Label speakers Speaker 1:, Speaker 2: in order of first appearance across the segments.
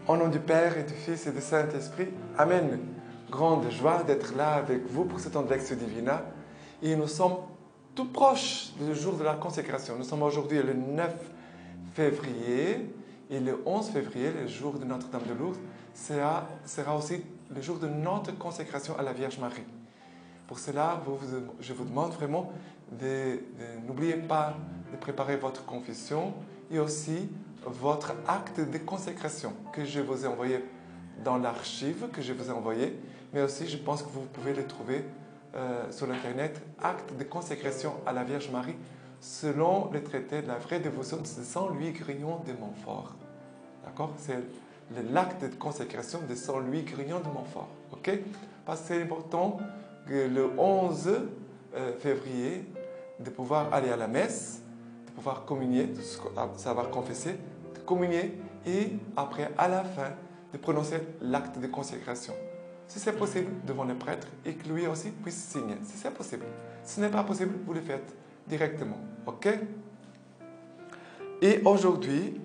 Speaker 1: Au nom du Père et du Fils et du Saint-Esprit, Amen. Grande joie d'être là avec vous pour ce temps de Lectio Divina. Et nous sommes tout proches du jour de la consécration. Nous sommes aujourd'hui le 9 février et le 11 février, le jour de Notre-Dame de Lourdes, sera aussi le jour de notre consécration à la Vierge Marie. Pour cela, je vous demande vraiment de n'oubliez pas de préparer votre confession et aussi votre acte de consécration que je vous ai envoyé dans l'archive que je vous ai envoyé, mais aussi je pense que vous pouvez le trouver sur l'internet, acte de consécration à la Vierge Marie selon le traité de la vraie dévotion de Saint Louis Grignon de Montfort. D'accord? C'est l'acte de consécration de Saint Louis Grignon de Montfort. Ok? Parce que c'est important que le 11 février de pouvoir aller à la messe, de pouvoir communier, de savoir confesser, de communier et après, à la fin, de prononcer l'acte de consécration. Si c'est possible, devant le prêtre et que lui aussi puisse signer. Si c'est possible. Si ce n'est pas possible, vous le faites directement. Ok? Et aujourd'hui,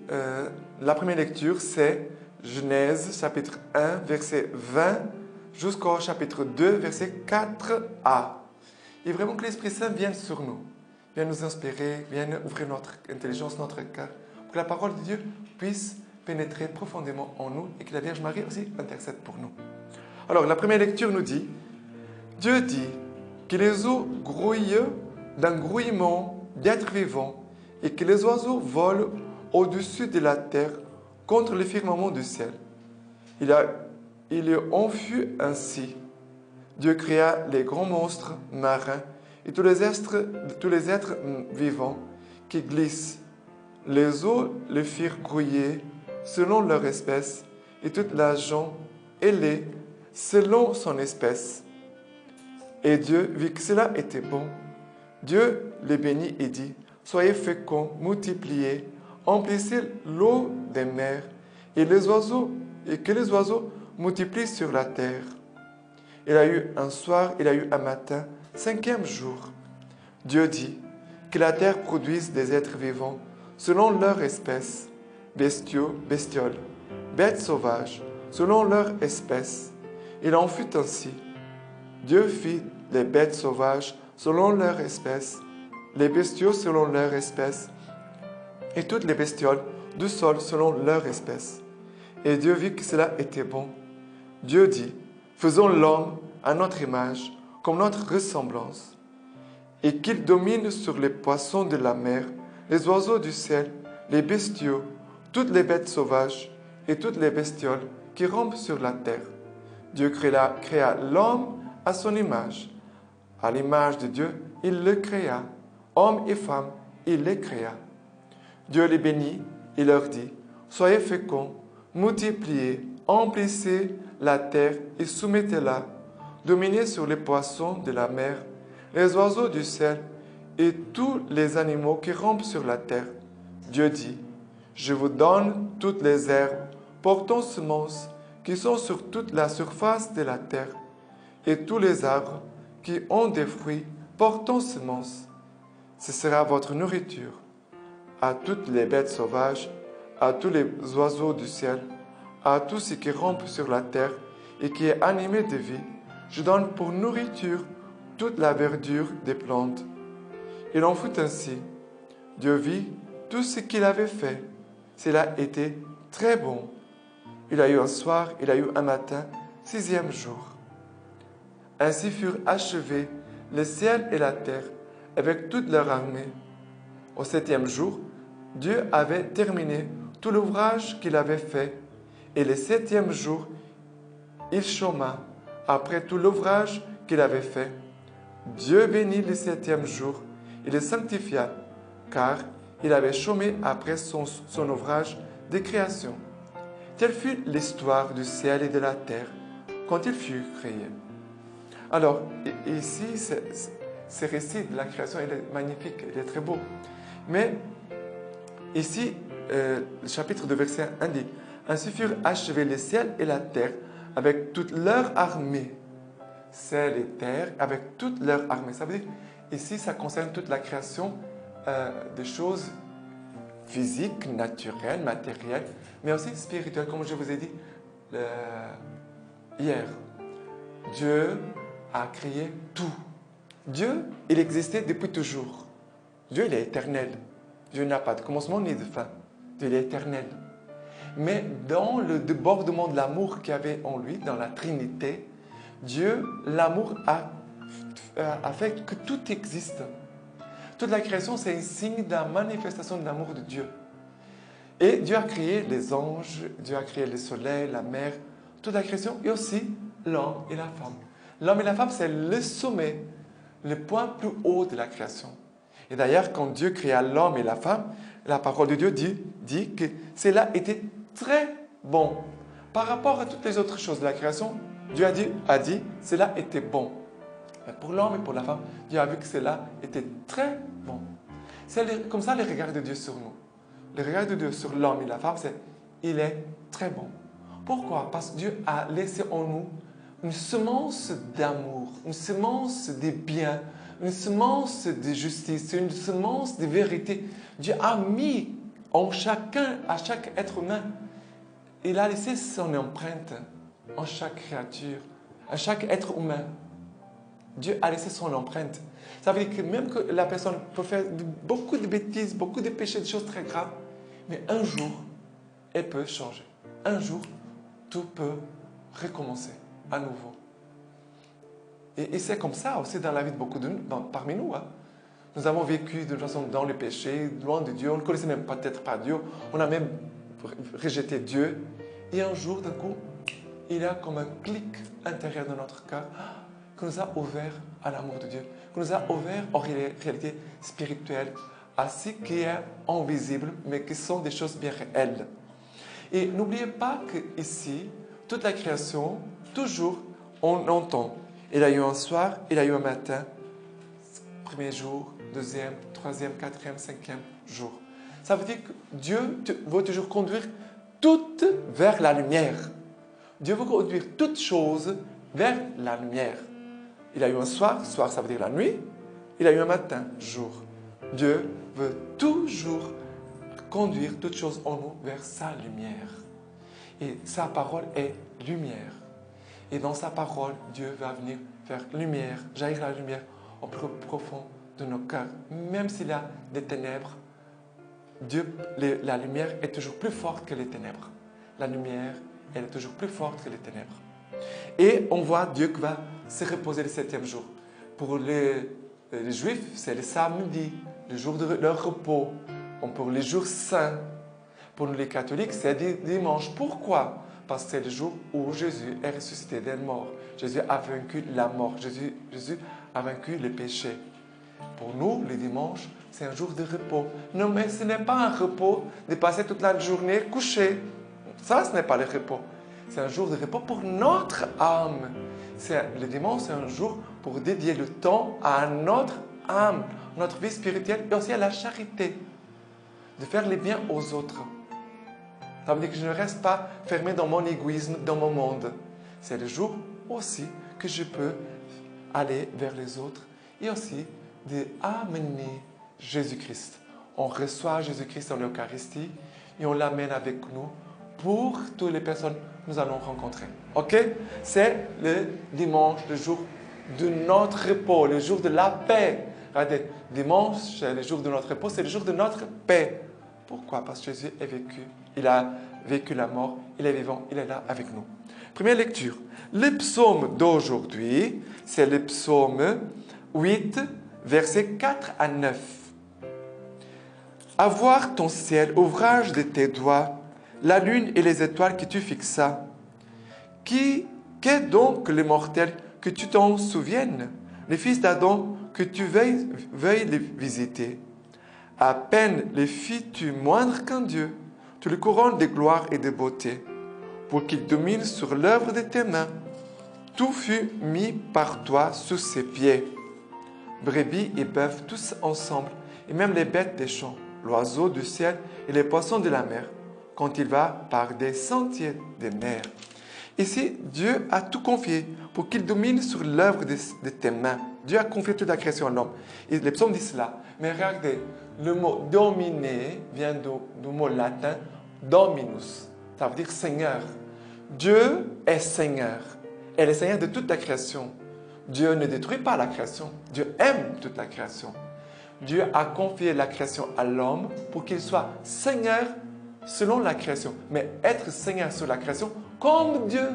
Speaker 1: la première lecture, c'est Genèse, chapitre 1, verset 20, jusqu'au chapitre 2, verset 4a. Et vraiment que l'Esprit Saint vienne sur nous, vienne nous inspirer, vienne ouvrir notre intelligence, notre cœur, pour que la parole de Dieu puisse pénétrer profondément en nous et que la Vierge Marie aussi intercède pour nous. Alors, la première lecture nous dit, Dieu dit que les eaux grouillent d'un grouillement d'êtres vivants et que les oiseaux volent au-dessus de la terre contre le firmament du ciel. Il en fut ainsi. Dieu créa les grands monstres marins et tous les êtres vivants qui glissent. Les eaux les firent grouiller selon leur espèce et toute la gent ailée selon son espèce. Et Dieu vit que cela était bon. Dieu les bénit et dit, soyez féconds, multipliez, emplissez l'eau des mers et que les oiseaux multiplient sur la terre. Il y a eu un soir, il y a eu un matin, 5e jour. Dieu dit que la terre produise des êtres vivants selon leur espèce, bestioles, bêtes sauvages, selon leur espèce. Il en fut ainsi. Dieu fit les bêtes sauvages selon leur espèce, les bestiaux selon leur espèce, et toutes les bestioles du sol selon leur espèce. Et Dieu vit que cela était bon. Dieu dit, faisons l'homme à notre image, comme notre ressemblance, et qu'il domine sur les poissons de la mer, les oiseaux du ciel, les bestiaux, toutes les bêtes sauvages et toutes les bestioles qui rampent sur la terre. Dieu créa l'homme à son image. À l'image de Dieu, il le créa. Homme et femme, il les créa. Dieu les bénit et leur dit, soyez féconds, multipliez, emplissez la terre et soumettez-la, dominez sur les poissons de la mer, les oiseaux du ciel et tous les animaux qui rampent sur la terre. Dieu dit, je vous donne toutes les herbes portant semences qui sont sur toute la surface de la terre, et tous les arbres qui ont des fruits portant semences. Ce sera votre nourriture. À toutes les bêtes sauvages, à tous les oiseaux du ciel, à tout ce qui rampe sur la terre et qui est animé de vie, je donne pour nourriture toute la verdure des plantes. Il en fut ainsi. Dieu vit tout ce qu'il avait fait. Cela était très bon. Il y a eu un soir, il y a eu un matin, 6e jour. Ainsi furent achevés le ciel et la terre avec toute leur armée. Au 7e jour, Dieu avait terminé tout l'ouvrage qu'il avait fait, et le 7e jour, il chôma après tout l'ouvrage qu'il avait fait. Dieu bénit le 7e jour et le sanctifia, car il avait chômé après son ouvrage de création. Telle fut l'histoire du ciel et de la terre quand il fut créé. Alors, ici, ce récit de la création, il est magnifique, il est très beau. Mais ici, le chapitre de verset 1 dit, ainsi furent achevés les ciels et la terre avec toute leur armée. Ciel et terre avec toute leur armée. Ça veut dire, ici, ça concerne toute la création des choses physique, naturel, matériel, mais aussi spirituel, comme je vous ai dit hier. Dieu a créé tout. Dieu, il existait depuis toujours. Dieu, il est éternel. Dieu n'a pas de commencement ni de fin. Dieu, il est éternel. Mais dans le débordement de l'amour qu'il y avait en lui, dans la Trinité, Dieu, l'amour a fait que tout existe. Toute la création, c'est un signe de la manifestation de l'amour de Dieu. Et Dieu a créé les anges, Dieu a créé le soleil, la mer, toute la création, et aussi l'homme et la femme. L'homme et la femme, c'est le sommet, le point plus haut de la création. Et d'ailleurs, quand Dieu créa l'homme et la femme, la parole de Dieu dit que cela était très bon. Par rapport à toutes les autres choses de la création, Dieu a dit cela était bon. Mais pour l'homme et pour la femme, Dieu a vu que cela était très bon. C'est comme ça le regard de Dieu sur nous. Le regard de Dieu sur l'homme et la femme, c'est il est très bon. Pourquoi? Parce que Dieu a laissé en nous une semence d'amour, une semence de bien, une semence de justice, une semence de vérité. Dieu a mis en chacun, à chaque être humain, il a laissé son empreinte en chaque créature, à chaque être humain. Dieu a laissé son empreinte. Ça veut dire que même que la personne peut faire beaucoup de bêtises, beaucoup de péchés, des choses très graves, mais un jour, elle peut changer. Un jour, tout peut recommencer à nouveau. Et c'est comme ça aussi dans la vie de beaucoup parmi nous. Hein. Nous avons vécu de toute façon dans le péché, loin de Dieu. On ne connaissait même peut-être pas Dieu. On a même rejeté Dieu. Et un jour, d'un coup, il y a comme un clic intérieur de notre cœur qui nous a ouvert à l'amour de Dieu, qui nous a ouvert en réalité spirituelle, à ce qui est invisible, mais qui sont des choses bien réelles. Et n'oubliez pas qu'ici, toute la création, toujours, on entend. Il y a eu un soir, il y a eu un matin, premier jour, deuxième, troisième, quatrième, cinquième jour. Ça veut dire que Dieu veut toujours conduire toutes vers la lumière. Dieu veut conduire toutes choses vers la lumière. Il y a eu un soir, soir ça veut dire la nuit. Il y a eu un matin, jour. Dieu veut toujours conduire toutes choses en nous vers sa lumière. Et sa parole est lumière. Et dans sa parole, Dieu va venir faire lumière, jaillir la lumière au plus profond de nos cœurs. Même s'il y a des ténèbres, la lumière est toujours plus forte que les ténèbres. La lumière, elle est toujours plus forte que les ténèbres. Et on voit Dieu qui va se reposer le septième jour. Pour les Juifs, c'est le samedi, le jour de leur repos. Pour les jours saints. Pour nous les catholiques, c'est dimanche. Pourquoi? Parce que c'est le jour où Jésus est ressuscité des morts. Jésus a vaincu la mort. Jésus a vaincu le péché. Pour nous, le dimanche, c'est un jour de repos. Non, mais ce n'est pas un repos de passer toute la journée couché. Ça, ce n'est pas le repos. C'est un jour de repos pour notre âme. Le dimanche, c'est un jour pour dédier le temps à notre âme, notre vie spirituelle et aussi à la charité. De faire le bien aux autres. Ça veut dire que je ne reste pas fermé dans mon égoïsme, dans mon monde. C'est le jour aussi que je peux aller vers les autres et aussi d'amener Jésus-Christ. On reçoit Jésus-Christ en l'Eucharistie et on l'amène avec nous pour toutes les personnes que nous allons rencontrer. Ok? C'est le dimanche, le jour de notre repos, le jour de la paix. Regardez, dimanche, c'est le jour de notre repos, c'est le jour de notre paix. Pourquoi? Parce que Jésus est vécu. Il a vécu la mort, il est vivant, il est là avec nous. Première lecture. Le psaume d'aujourd'hui, c'est le psaume 8, versets 4 à 9. À voir ton ciel, ouvrage de tes doigts, la lune et les étoiles que tu fixas. Qu'est donc le mortel que tu t'en souviennes, les fils d'Adam que tu veuilles les visiter? À peine les fis-tu moindre qu'un Dieu, tu le couronnes de gloire et de beauté, pour qu'il domine sur l'œuvre de tes mains. Tout fut mis par toi sous ses pieds. Brebis et bœufs, tous ensemble, et même les bêtes des champs, l'oiseau du ciel et les poissons de la mer, quand il va par des sentiers des mers. Ici, Dieu a tout confié pour qu'il domine sur l'œuvre de tes mains. Dieu a confié toute la création à l'homme. Et les psaumes disent cela. Mais regardez, le mot dominer vient du mot latin dominus. Ça veut dire Seigneur. Dieu est Seigneur. Elle est Seigneur de toute la création. Dieu ne détruit pas la création. Dieu aime toute la création. Dieu a confié la création à l'homme pour qu'il soit Seigneur selon la création. Mais être Seigneur sur la création comme Dieu.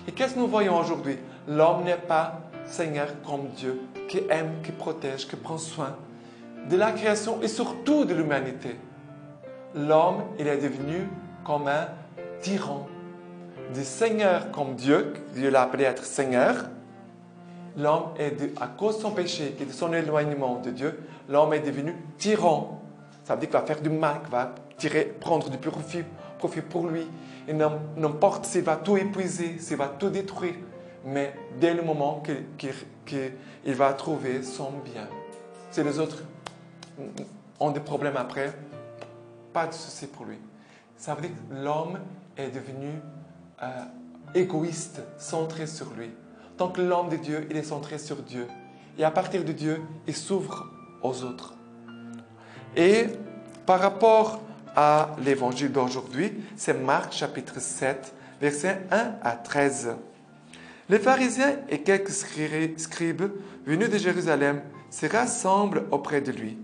Speaker 1: Et qu'est-ce que nous voyons aujourd'hui? L'homme n'est pas Seigneur comme Dieu, qui aime, qui protège, qui prend soin de la création et surtout de l'humanité. L'homme, il est devenu comme un tyran. Du Seigneur comme Dieu, Dieu l'a appelé être Seigneur. L'homme à cause de son péché et de son éloignement de Dieu, l'homme est devenu tyran. Ça veut dire qu'il va faire du mal, qu'il va prendre du profit pour lui. Et n'importe s'il va tout épuiser, s'il va tout détruire. Mais dès le moment qu'il va trouver son bien. Si les autres ont des problèmes après, pas de souci pour lui. Ça veut dire que l'homme est devenu égoïste, centré sur lui. Tant que l'homme de Dieu, il est centré sur Dieu. Et à partir de Dieu, il s'ouvre aux autres. Et par rapport à l'évangile d'aujourd'hui, c'est Marc chapitre 7, versets 1 à 13. Les pharisiens et quelques scribes venus de Jérusalem se rassemblent auprès de lui.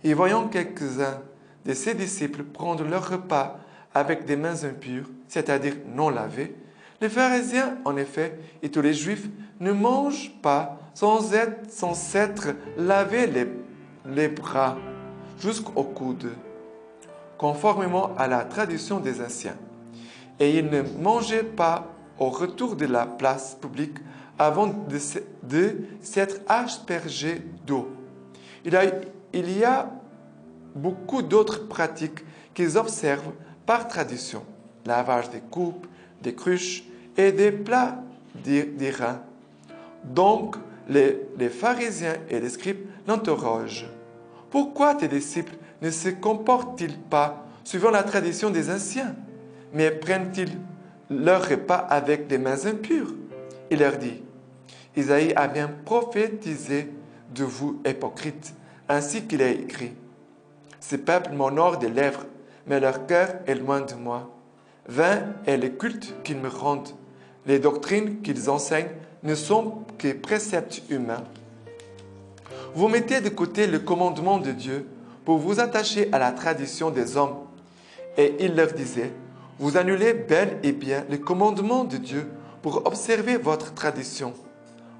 Speaker 1: Et voyant quelques-uns de ses disciples prendre leur repas avec des mains impures, c'est-à-dire non lavées, les pharisiens, en effet, et tous les juifs, ne mangent pas sans s'être lavé les bras jusqu'au coude, conformément à la tradition des anciens. Et ils ne mangeaient pas au retour de la place publique avant de s'être aspergés d'eau. Il y a beaucoup d'autres pratiques qu'ils observent par tradition. Lavage des coupes, des cruches et des plats d'airain. Donc, les pharisiens et les scribes l'interrogent. Pourquoi tes disciples ne se comportent-ils pas suivant la tradition des anciens, mais prennent-ils leur repas avec des mains impures? Il leur dit, Isaïe a bien prophétisé de vous, hypocrites, ainsi qu'il est écrit. Ce peuple m'honore des lèvres, mais leur cœur est loin de moi. Vain est le culte qu'ils me rendent. Les doctrines qu'ils enseignent ne sont que préceptes humains. Vous mettez de côté le commandement de Dieu pour vous attacher à la tradition des hommes. Et il leur disait, vous annulez bel et bien le commandement de Dieu pour observer votre tradition.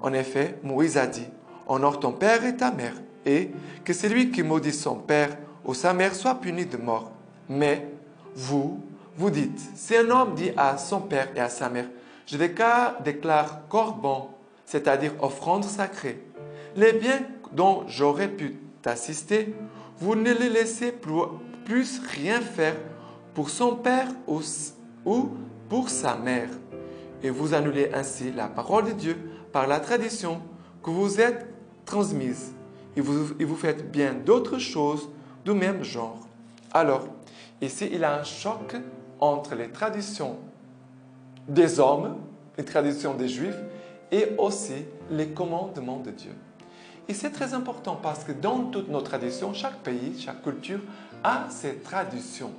Speaker 1: En effet, Moïse a dit, honore ton père et ta mère, et que celui qui maudit son père ou sa mère soit puni de mort. Mais vous dites, si un homme dit à son père et à sa mère, je déclare corban, c'est-à-dire offrande sacrée, les biens dont j'aurais pu t'assister, vous ne le laissez plus rien faire pour son père ou pour sa mère. Et vous annulez ainsi la parole de Dieu par la tradition que vous êtes transmise. Et vous faites bien d'autres choses du même genre. Alors, ici, il y a un choc entre les traditions des hommes, les traditions des Juifs, et aussi les commandements de Dieu. Et c'est très important parce que dans toutes nos traditions, chaque pays, chaque culture a ses traditions.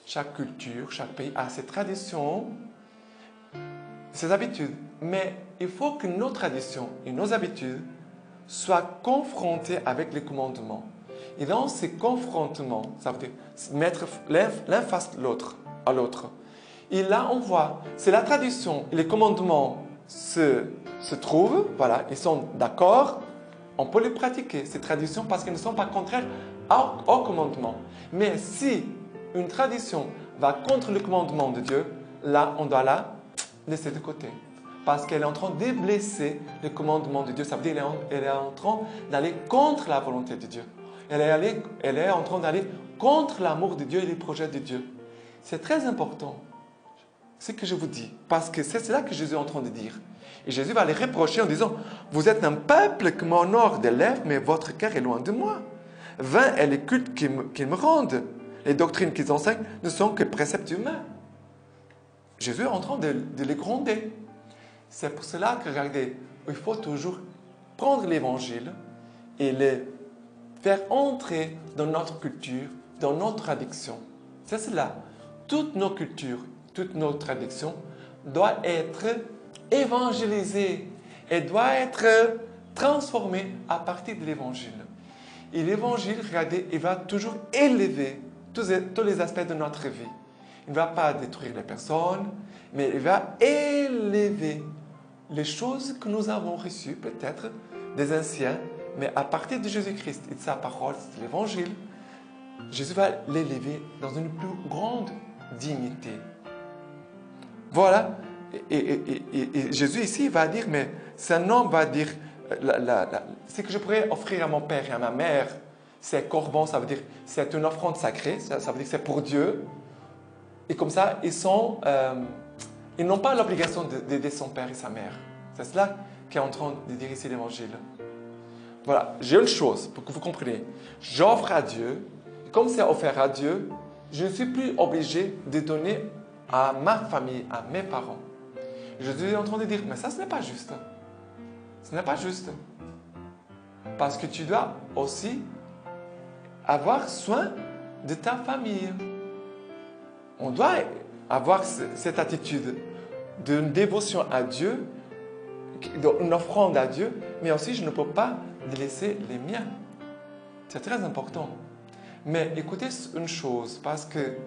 Speaker 1: Chaque culture, chaque pays a ses traditions, ses habitudes. Mais il faut que nos traditions et nos habitudes soient confrontées avec les commandements. Et dans ces confrontements, ça veut dire mettre l'un face à l'autre. Et là, on voit, c'est la tradition et les commandements se trouvent, voilà, ils sont d'accord, on peut les pratiquer, ces traditions, parce qu'elles ne sont pas contraires au commandement. Mais si une tradition va contre le commandement de Dieu, là, on doit la laisser de côté. Parce qu'elle est en train de blesser le commandement de Dieu. Ça veut dire qu'elle est en train d'aller contre la volonté de Dieu. Elle est en train d'aller contre l'amour de Dieu et les projets de Dieu. C'est très important ce que je vous dis, parce que c'est cela que Jésus est en train de dire. Et Jésus va les reprocher en disant, vous êtes un peuple qui m'honore des lèvres, mais votre cœur est loin de moi. Vain est le culte qu'ils me rendent. Les doctrines qu'ils enseignent ne sont que préceptes humains. Jésus est en train de les gronder. C'est pour cela que, regardez, il faut toujours prendre l'évangile et le faire entrer dans notre culture, dans notre tradition. C'est cela. Toutes nos cultures, toutes nos traditions doivent être évangélisées et doivent être transformées à partir de l'évangile. Et l'évangile, regardez, il va toujours élever tous les aspects de notre vie. Il ne va pas détruire les personnes, mais il va élever les choses que nous avons reçues, peut-être, des anciens, mais à partir de Jésus-Christ et de sa parole, de l'évangile, Jésus va l'élever dans une plus grande dignité. Voilà. Et Jésus ici va dire, mais c'est un homme va dire, ce que je pourrais offrir à mon père et à ma mère, c'est corban, ça veut dire c'est une offrande sacrée, ça veut dire que c'est pour Dieu. Et comme ça, ils n'ont pas l'obligation d'aider son père et sa mère. C'est cela qu'est en train de dire ici l'Évangile. Voilà, j'ai une chose pour que vous compreniez. J'offre à Dieu, comme c'est offert à Dieu, je ne suis plus obligé de donner à ma famille, à mes parents. Je suis en train de dire, mais ça, ce n'est pas juste. Ce n'est pas juste. Parce que tu dois aussi avoir soin de ta famille. On doit avoir cette attitude d'une dévotion à Dieu, d'une offrande à Dieu, mais aussi je ne peux pas délaisser les miens. C'est très important. Mais écoutez une chose, parce que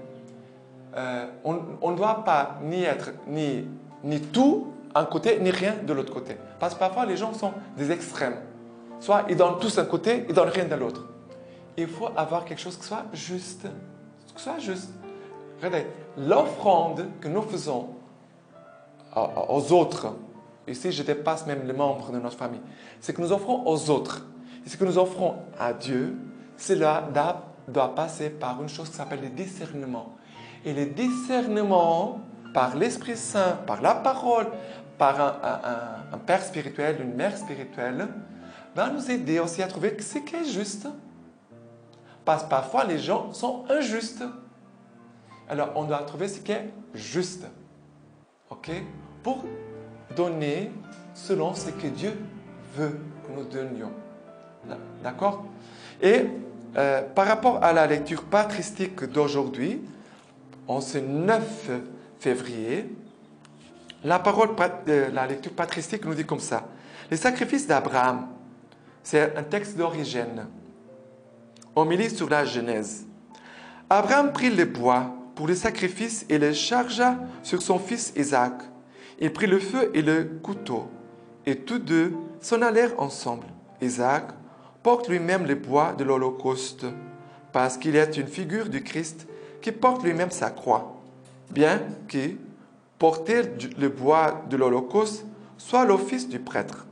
Speaker 1: on ne doit pas ni être ni tout un côté, ni rien de l'autre côté. Parce que parfois les gens sont des extrêmes. Soit ils donnent tous un côté, ils ne donnent rien de l'autre. Il faut avoir quelque chose qui soit juste. Qui soit juste. Regardez, l'offrande que nous faisons aux autres, ici je dépasse même les membres de notre famille, c'est que nous offrons aux autres. Et ce que nous offrons à Dieu, cela doit passer par une chose qui s'appelle le discernement. Et le discernement, par l'Esprit Saint, par la parole, par un père spirituel, une mère spirituelle, va nous aider aussi à trouver ce qui est juste. Parce que parfois les gens sont injustes. Alors on doit trouver ce qui est juste. Ok? Pour donner selon ce que Dieu veut que nous donnions. D'accord? Et par rapport à la lecture patristique d'aujourd'hui, en ce 9 février, la lecture patristique nous dit comme ça. Les sacrifices d'Abraham, c'est un texte d'origine. Homélie sur la Genèse. Abraham prit le bois pour le sacrifice et le chargea sur son fils Isaac. Il prit le feu et le couteau, et tous deux s'en allèrent ensemble. Isaac porte lui-même le bois de l'Holocauste, parce qu'il est une figure du Christ qui porte lui-même sa croix, bien que porter le bois de l'Holocauste soit l'office du prêtre.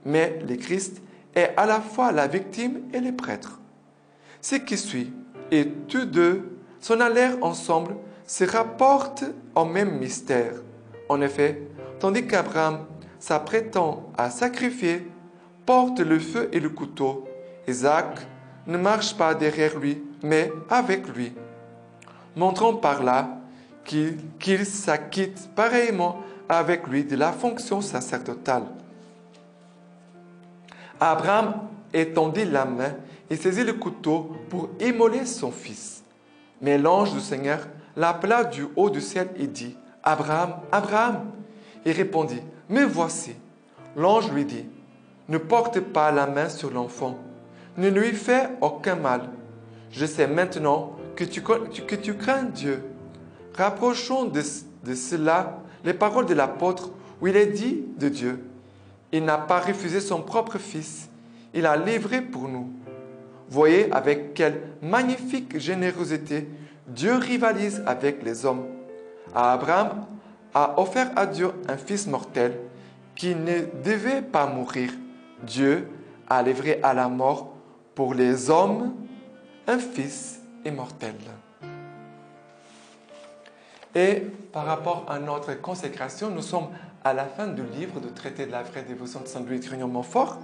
Speaker 1: Mais le Christ est à la fois la victime et le prêtre. Ce qui suit, et tous deux s'en allèrent ensemble, se rapportent au même mystère. En effet, tandis qu'Abraham, s'apprêtant à sacrifier, porte le feu et le couteau, Isaac ne marche pas derrière lui, mais avec lui, montrant par là qu'il s'acquitte pareillement avec lui de la fonction sacerdotale. Abraham étendit la main et saisit le couteau pour immoler son fils. Mais l'ange du Seigneur l'appela du haut du ciel et dit, « Abraham, Abraham !» Il répondit, « Me voici. » L'ange lui dit, « Ne porte pas la main sur l'enfant, ne lui fais aucun mal. Je sais maintenant que tu crains Dieu. » Rapprochons de cela les paroles de l'apôtre où il est dit de Dieu, « Il n'a pas refusé son propre fils, il l'a livré pour nous. » Voyez avec quelle magnifique générosité Dieu rivalise avec les hommes. Abraham a offert à Dieu un fils mortel qui ne devait pas mourir. Dieu a livré à la mort pour les hommes un fils immortel. Et par rapport à notre consécration, nous sommes à la fin du livre du traité de la vraie dévotion de Saint Louis de Grignon-Montfort.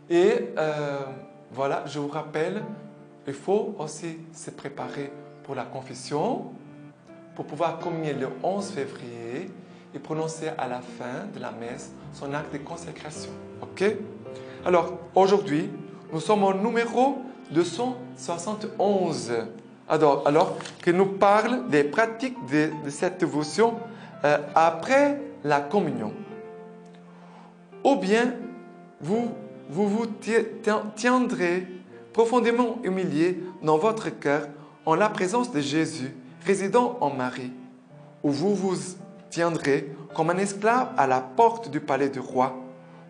Speaker 1: Et voilà, je vous rappelle, il faut aussi se préparer pour la confession, pour pouvoir communier le 11 février et prononcer à la fin de la messe son acte de consécration. Ok? Alors, aujourd'hui, nous sommes au numéro 271. Alors qu'il nous parle des pratiques de cette dévotion après la communion. Ou bien, vous tiendrez profondément humilié dans votre cœur en la présence de Jésus, résidant en Marie, ou vous vous tiendrez comme un esclave à la porte du palais du roi,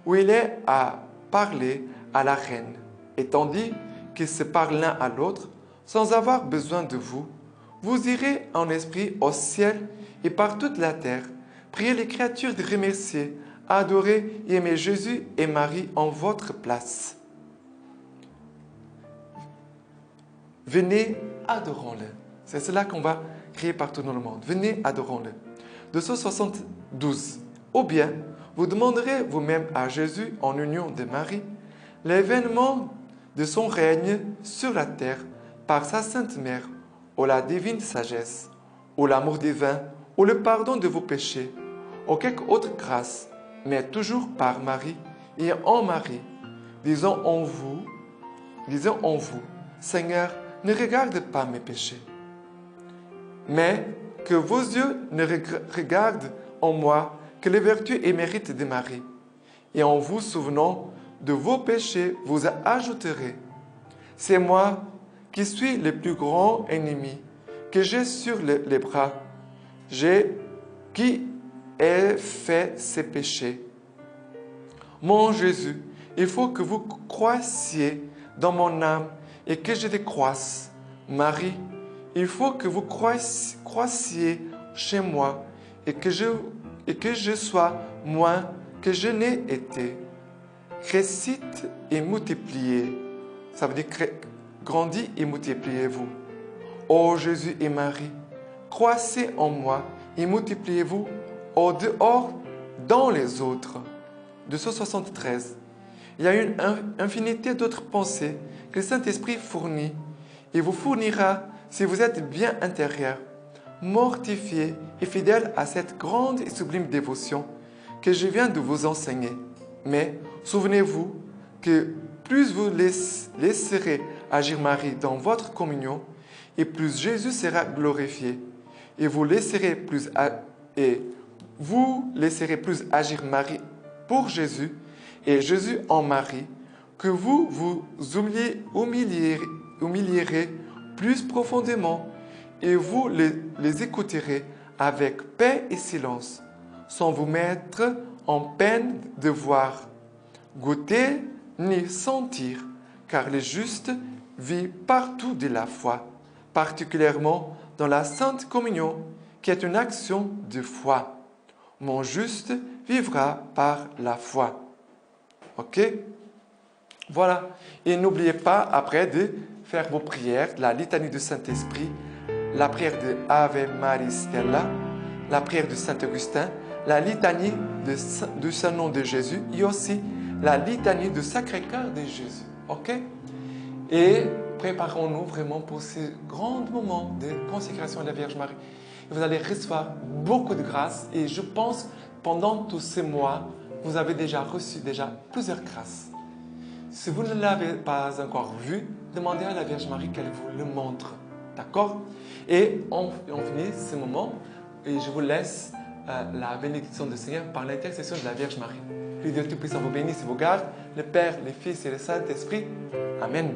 Speaker 1: où il est à parler à la reine, et tandis qu'ils se parlent l'un à l'autre, sans avoir besoin de vous, vous irez en esprit au ciel et par toute la terre, priez les créatures de remercier, adorer et aimer Jésus et Marie en votre place. Venez, adorons-le. C'est cela qu'on va crier partout dans le monde. Venez, adorons-le. 272. Ou bien, vous demanderez vous-même à Jésus en union de Marie l'événement de son règne sur la terre par sa Sainte Mère, ou la divine sagesse, ou l'amour divin, ou le pardon de vos péchés, ou quelque autre grâce, mais toujours par Marie et en Marie. Disons en vous, Seigneur, ne regarde pas mes péchés, mais que vos yeux ne regardent en moi que les vertus et mérites de Marie. Et en vous souvenant de vos péchés, vous ajouterez. C'est moi qui suis le plus grand ennemi que j'ai sur les bras, qui ai fait ces péchés. Mon Jésus, il faut que vous croissiez dans mon âme et que je décroisse. Marie, il faut que vous croissiez chez moi et que je sois moins que je n'ai été. Récite et multipliez. Ça veut dire grandis et multipliez-vous. Ô Jésus et Marie, croissez en moi et multipliez-vous au dehors dans les autres. 273. Il y a une infinité d'autres pensées que le Saint-Esprit fournit et vous fournira si vous êtes bien intérieur, mortifié et fidèle à cette grande et sublime dévotion que je viens de vous enseigner. Mais souvenez-vous que plus vous laisserez agir Marie dans votre communion, et plus Jésus sera glorifié, et vous laisserez plus agir Marie pour Jésus, et Jésus en Marie, que vous vous humilierez plus profondément, et vous les écouterez avec paix et silence, sans vous mettre en peine de voir, goûter ni sentir, car le juste vit partout de la foi, particulièrement dans la Sainte Communion, qui est une action de foi. Mon juste vivra par la foi. Ok? Voilà. Et n'oubliez pas après de faire vos prières, la litanie du Saint-Esprit, la prière de Ave Maria Stella, la prière de Saint-Augustin, la litanie du Saint-Nom de Jésus et aussi la litanie du Sacré-Cœur de Jésus. Ok? Et préparons-nous vraiment pour ces grands moments de consécration à la Vierge Marie. Vous allez recevoir beaucoup de grâce et je pense pendant tous ces mois, vous avez déjà reçu plusieurs grâces. Si vous ne l'avez pas encore vu, demandez à la Vierge Marie qu'elle vous le montre. D'accord? Et on finit ce moment et je vous laisse la bénédiction du Seigneur par l'intercession de la Vierge Marie. Que Dieu Tout-Puissant vous bénisse et vous garde, le Père, le Fils et le Saint-Esprit. Amen.